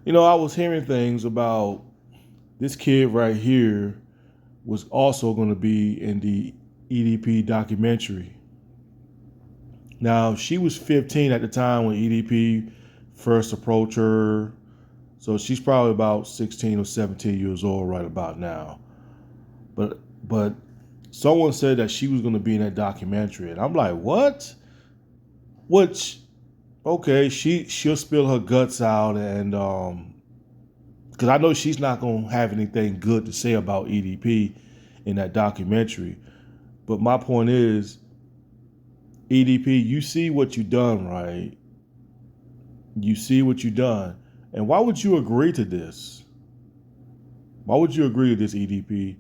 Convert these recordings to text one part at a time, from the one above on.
I was hearing things about this kid right here was also going to be in the EDP documentary. Now, she was 15 at the time when EDP first approached her. So she's probably about 16 or 17 years old right about now. But someone said that she was going to be in that documentary, and I'm like, what? Which, okay, she'll spill her guts out, and because I know she's not going to have anything good to say about EDP in that documentary. But my point is, EDP, you see what you done, right? You see what you done, and why would you agree to this? Why would you agree to this, EDP?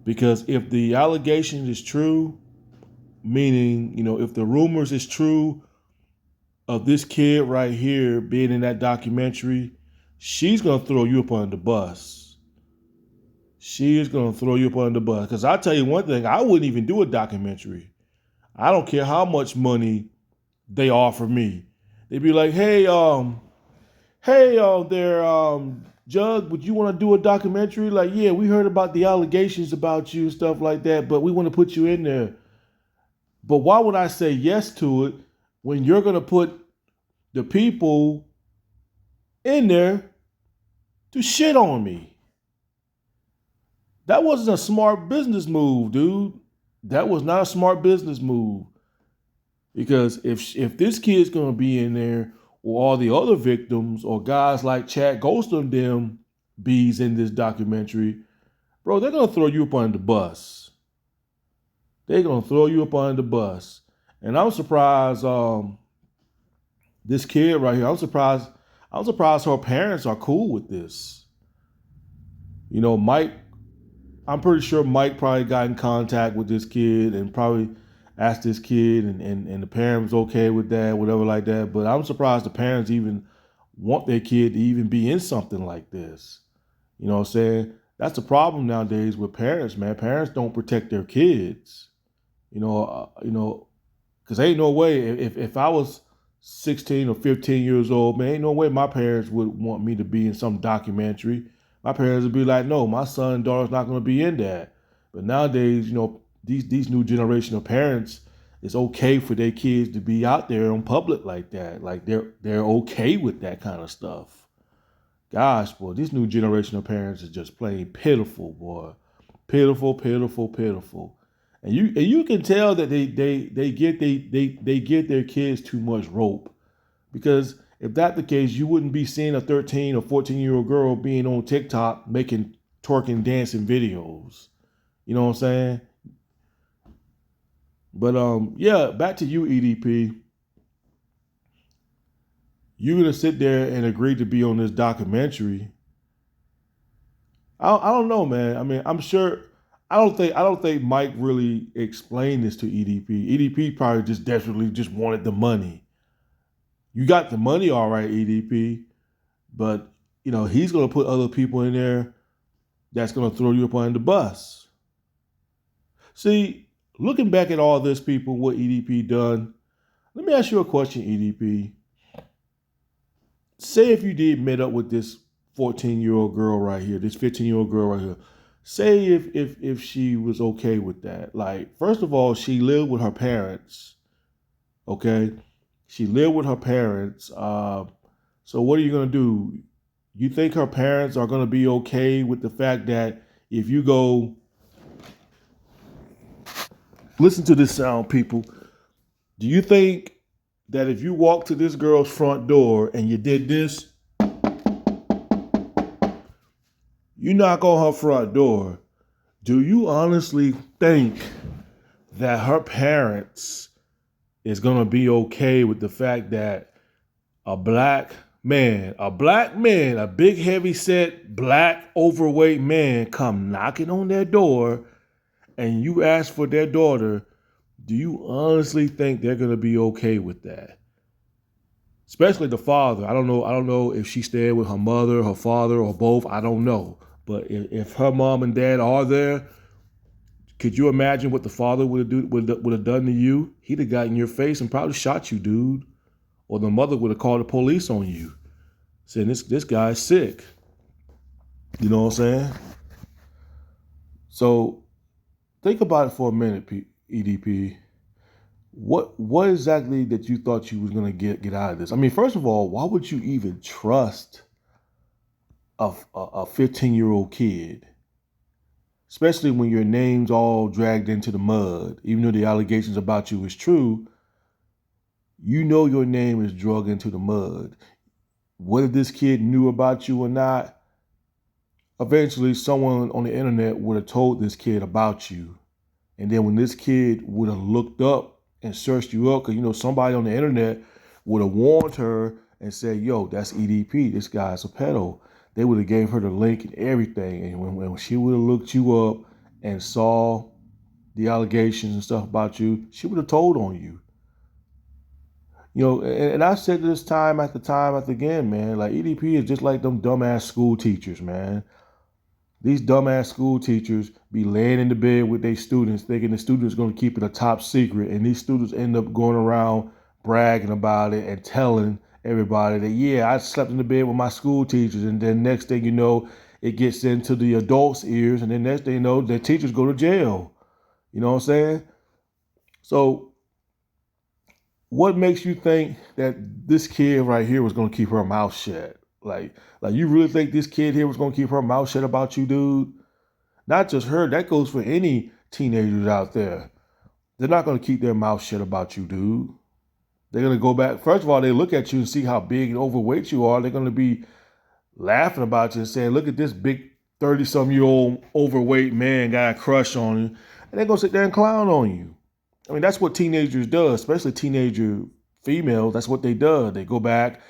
Because if the allegation is true, meaning, if the rumors is true of this kid right here being in that documentary, she's going to throw you up under the bus. She is going to throw you up under the bus. Because I'll tell you one thing, I wouldn't even do a documentary. I don't care how much money they offer me. They'd be like, there, Jug, would you want to do a documentary? Like, yeah, we heard about the allegations about you and stuff like that, but we want to put you in there. But why would I say yes to it when you're going to put the people in there to shit on me? That wasn't a smart business move, dude. That was not a smart business move. Because if this kid's going to be in there, or all the other victims, or guys like Chad Ghost and them bees in this documentary, bro, they're going to throw you up under the bus. They're going to throw you up under the bus. And I'm surprised this kid right here, I'm surprised her parents are cool with this. Mike, I'm pretty sure Mike probably got in contact with this kid and probably asked this kid, and the parents okay with that, whatever like that. But I'm surprised the parents even want their kid to even be in something like this. You know what I'm saying? That's the problem nowadays with parents, man. Parents don't protect their kids. Because ain't no way, if I was 16 or 15 years old, man, ain't no way my parents would want me to be in some documentary. My parents would be like, no, my son and daughter's not going to be in that. But nowadays, these new generation of parents, it's okay for their kids to be out there in public like that. Like they're okay with that kind of stuff. Gosh, boy, this new generation of parents is just plain pitiful, boy. Pitiful, pitiful, pitiful. And you can tell that they give their kids too much rope. Because if that's the case, you wouldn't be seeing a 13 or 14-year-old girl being on TikTok making twerking dancing videos. You know what I'm saying? But yeah, back to you, EDP. You're gonna sit there and agree to be on this documentary. I don't know, man. I mean, I'm sure. I don't think Mike really explained this to EDP. EDP probably just desperately just wanted the money. You got the money, all right, EDP, but he's gonna put other people in there that's gonna throw you up on the bus. See, looking back at all this, people, what EDP done. Let me ask you a question, EDP. Say if you did meet up with this 14-year-old girl right here, this 15-year-old girl right here. Say if she was okay with that. Like, first of all, she lived with her parents. Okay? She lived with her parents. So what are you gonna do? You think her parents are gonna be okay with the fact that if you go listen to this sound, people. Do you think that if you walk to this girl's front door and you did this, you knock on her front door, do you honestly think that her parents is going to be okay with the fact that a black man, a big heavy set, black overweight man come knocking on their door and you ask for their daughter? Do you honestly think they're going to be okay with that? Especially the father. I don't know if she stayed with her mother, her father, or both. I don't know. But if her mom and dad are there, could you imagine what the father would have done to you? He'd have got in your face and probably shot you, dude. Or the mother would have called the police on you. saying this guy's sick. You know what I'm saying? So think about it for a minute, EDP. What exactly that you thought you was gonna get out of this? I mean, first of all, why would you even trust a 15-year-old kid, especially when your name's all dragged into the mud? Even though the allegations about you is true, you know your name is dragged into the mud. Whether this kid knew about you or not, eventually someone on the internet would have told this kid about you. And then when this kid would have looked up and searched you up, because somebody on the internet would have warned her and said, yo, that's EDP, this guy's a pedo. They would have gave her the link and everything. And when she would have looked you up and saw the allegations and stuff about you, she would have told on you. And I said this time after again, man, like EDP is just like them dumbass school teachers, man. These dumbass school teachers be laying in the bed with their students, thinking the students going to keep it a top secret. And these students end up going around bragging about it and telling everybody that, yeah, I slept in the bed with my school teachers. And then next thing you know, it gets into the adults' ears. And then next thing you know, their teachers go to jail. You know what I'm saying? So what makes you think that this kid right here was going to keep her mouth shut? Like you really think this kid here was going to keep her mouth shut about you, dude? Not just her. That goes for any teenagers out there. They're not going to keep their mouth shut about you, dude. They're going to go back. First of all, they look at you and see how big and overweight you are. They're going to be laughing about you and saying, look at this big 30-some-year-old overweight man got a crush on you. And they're going to sit there and clown on you. I mean, that's what teenagers do, especially teenager females. That's what they do. They go back.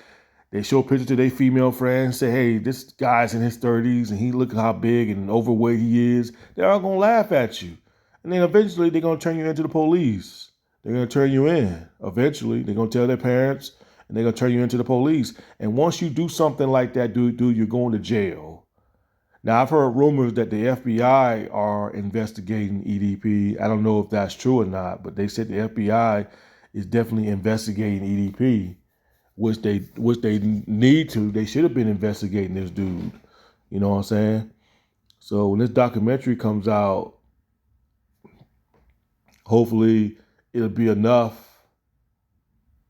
They show pictures to their female friends, say, hey, this guy's in his 30s and he look how big and overweight he is. They're all going to laugh at you. And then eventually they're going to turn you into the police. They're going to turn you in. Eventually they're going to tell their parents and they're going to turn you into the police. And once you do something like that, dude, you're going to jail. Now, I've heard rumors that the FBI are investigating EDP. I don't know if that's true or not, but they said the FBI is definitely investigating EDP. Which they need to. They should have been investigating this dude. You know what I'm saying? So when this documentary comes out, hopefully it'll be enough.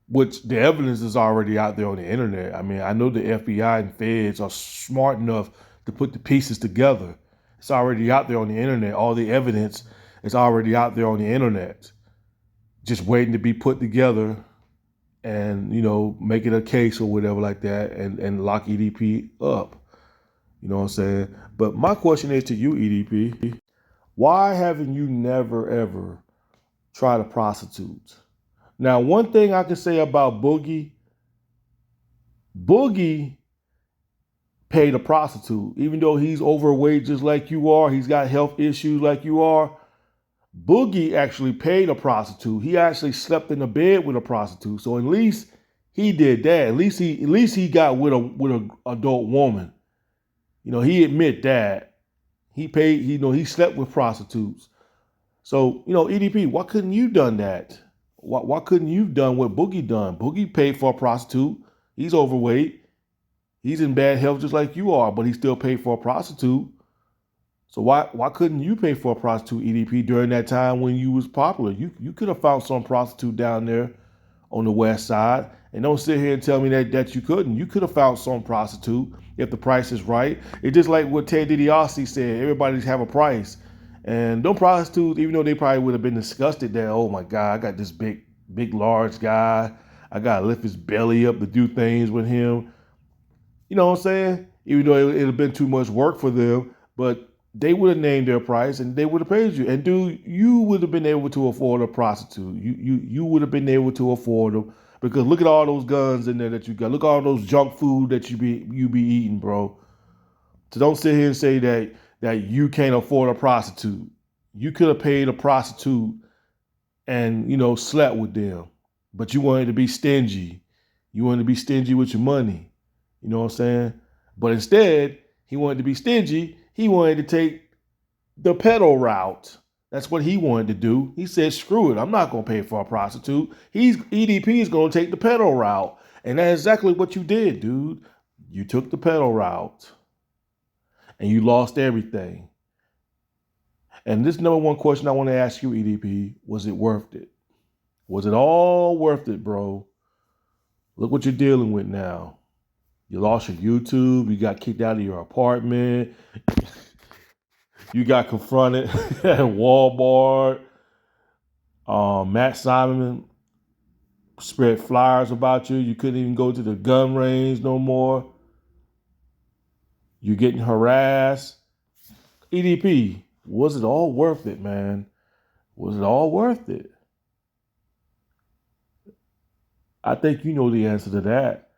Which the evidence is already out there on the internet. I mean, I know the FBI and feds are smart enough to put the pieces together. It's already out there on the internet. All the evidence is already out there on the internet, just waiting to be put together and, make it a case or whatever like that and lock EDP up. You know what I'm saying? But my question is to you, EDP, why haven't you never, ever tried a prostitute? Now, one thing I can say about Boogie paid a prostitute. Even though he's overweight just like you are, he's got health issues like you are, Boogie actually paid a prostitute. He actually slept in the bed with a prostitute. So at least he did that. At least he got with a adult woman. He admit that. He paid, he slept with prostitutes. So, EDP, why couldn't you done that? Why couldn't you done what Boogie done? Boogie paid for a prostitute. He's overweight. He's in bad health just like you are, but he still paid for a prostitute. So why couldn't you pay for a prostitute, EDP, during that time when you was popular? You could have found some prostitute down there on the west side. And don't sit here and tell me that you couldn't. You could have found some prostitute if the price is right. It's just like what Ted DiBiase said, everybody's have a price. And them prostitutes, even though they probably would have been disgusted that, oh my God, I got this big, large guy. I got to lift his belly up to do things with him. You know what I'm saying? Even though it would have been too much work for them, but they would have named their price and they would have paid you. And dude, you would have been able to afford a prostitute. You would have been able to afford them because look at all those guns in there that you got. Look at all those junk food that you be eating, bro. So don't sit here and say that you can't afford a prostitute. You could have paid a prostitute and slept with them, but you wanted to be stingy. You wanted to be stingy with your money. You know what I'm saying? But instead, he wanted to be stingy. He wanted to take the pedo route. That's what he wanted to do. He said, screw it. I'm not going to pay for a prostitute. EDP is going to take the pedo route. And that's exactly what you did, dude. You took the pedal route and you lost everything. And this number one question I want to ask you, EDP, was it worth it? Was it all worth it, bro? Look what you're dealing with now. You lost your YouTube. You got kicked out of your apartment. You got confronted at Walmart. Matt Simon spread flyers about you. You couldn't even go to the gun range no more. You're getting harassed. EDP, was it all worth it, man? Was it all worth it? I think you know the answer to that.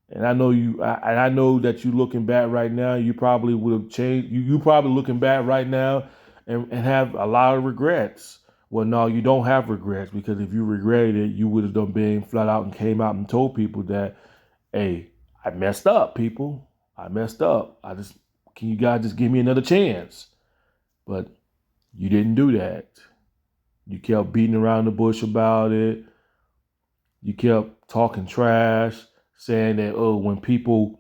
And I know I know that you looking back right now, you probably would have changed. You probably looking back right now and have a lot of regrets. Well, no, you don't have regrets, because if you regretted it, you would have done been flat out and came out and told people that, hey, I messed up, people. I messed up. Can you guys just give me another chance? But you didn't do that. You kept beating around the bush about it. You kept talking trash, saying that, oh, when people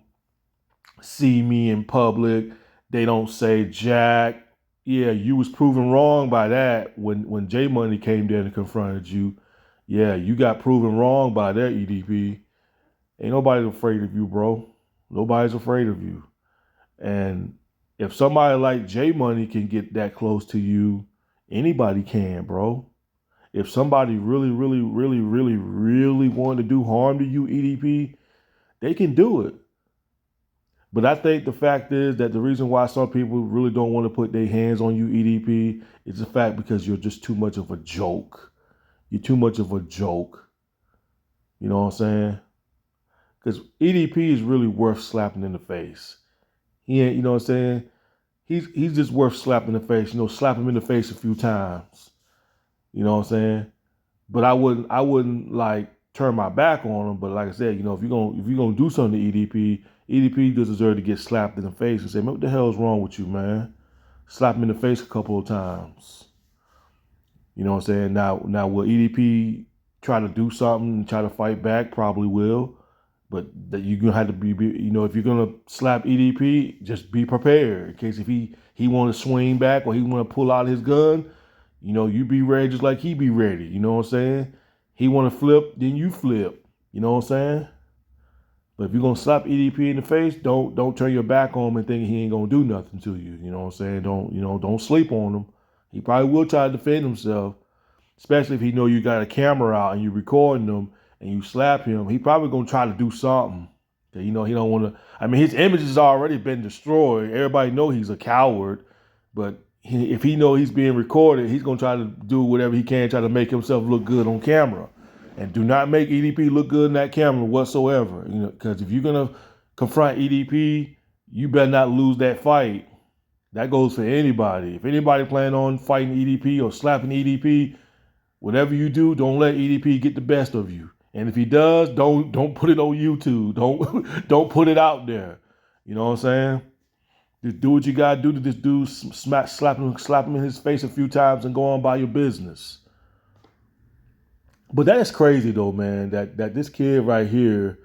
see me in public, they don't say jack. Yeah, you was proven wrong by that when J Money came there and confronted you. Yeah, you got proven wrong by that, EDP. Ain't nobody afraid of you, bro. Nobody's afraid of you. And if somebody like J Money can get that close to you, anybody can, bro. If somebody really, really, really, really, really wanted to do harm to you, EDP, they can do it. But I think the fact is that the reason why some people really don't want to put their hands on you, EDP, is the fact because you're just too much of a joke. You're too much of a joke. You know what I'm saying? Because EDP is really worth slapping in the face. He ain't, you know what I'm saying? He's just worth slapping in the face. You know, slap him in the face a few times. You know what I'm saying? But I wouldn't like turn my back on him. But like I said, you know, if you're gonna do something to EDP does deserve to get slapped in the face and say, man, what the hell is wrong with you, man? Slap him in the face a couple of times. You know what I'm saying? Now will EDP try to do something and try to fight back? Probably will. But that you're gonna have to be, you know, if you're gonna slap EDP, just be prepared in case if he want to swing back or he want to pull out his gun. You know, you be ready just like he be ready. You know what I'm saying? He want to flip, then you flip. You know what I'm saying? But if you're gonna slap EDP in the face, don't turn your back on him and think he ain't gonna do nothing to you. You know what I'm saying? Don't sleep on him. He probably will try to defend himself, especially if he know you got a camera out and you recording him and you slap him. He probably gonna try to do something. You know, he don't want to. I mean, his image has already been destroyed. Everybody know he's a coward, but if he know he's being recorded, he's gonna try to do whatever he can, try to make himself look good on camera. And do not make EDP look good in that camera whatsoever. You know, because if you're gonna confront EDP, you better not lose that fight. That goes for anybody. If anybody plan on fighting EDP or slapping EDP, whatever you do, don't let EDP get the best of you. And if he does, don't put it on YouTube. Don't put it out there. You know what I'm saying? Just do what you gotta do to this dude. Slap him in his face a few times and go on by your business. But that's crazy though, man. That this kid right here,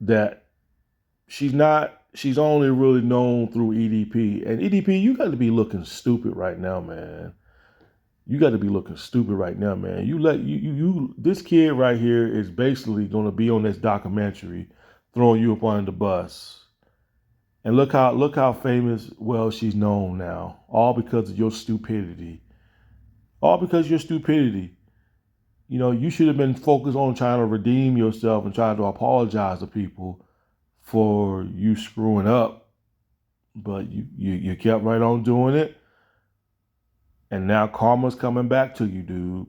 that she's only really known through EDP. And EDP, you got to be looking stupid right now, man. You got to be looking stupid right now, man. This kid right here is basically going to be on this documentary, throwing you up on the bus. And look how famous, well, she's known now, all because of your stupidity. All because of your stupidity. You know, you should have been focused on trying to redeem yourself and trying to apologize to people for you screwing up. But you kept right on doing it. And now karma's coming back to you, dude.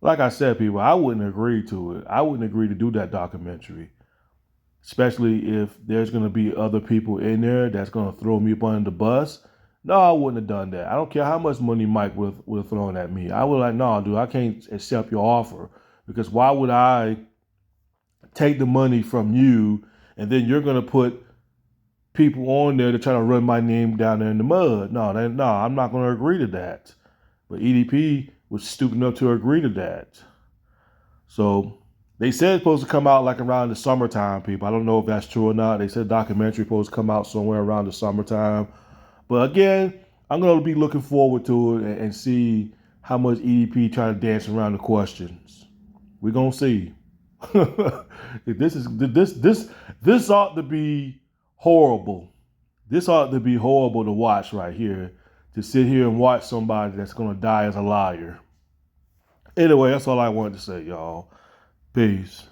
Like I said, people, I wouldn't agree to it. I wouldn't agree to do that documentary. Especially if there's going to be other people in there that's going to throw me up under the bus. No, I wouldn't have done that. I don't care how much money Mike would have thrown at me. I would like, no, dude, I can't accept your offer. Because why would I take the money from you and then you're going to put people on there to try to run my name down there in the mud? No, I'm not going to agree to that. But EDP was stupid enough to agree to that. So They said it's supposed to come out like around the summertime, people. I don't know if that's true or not. They said documentary supposed to come out somewhere around the summertime. But again, I'm going to be looking forward to it and see how much EDP try to dance around the questions. We're going to see. This ought to be horrible. This ought to be horrible to watch right here. To sit here and watch somebody that's going to die as a liar. Anyway, that's all I wanted to say, y'all. Peace.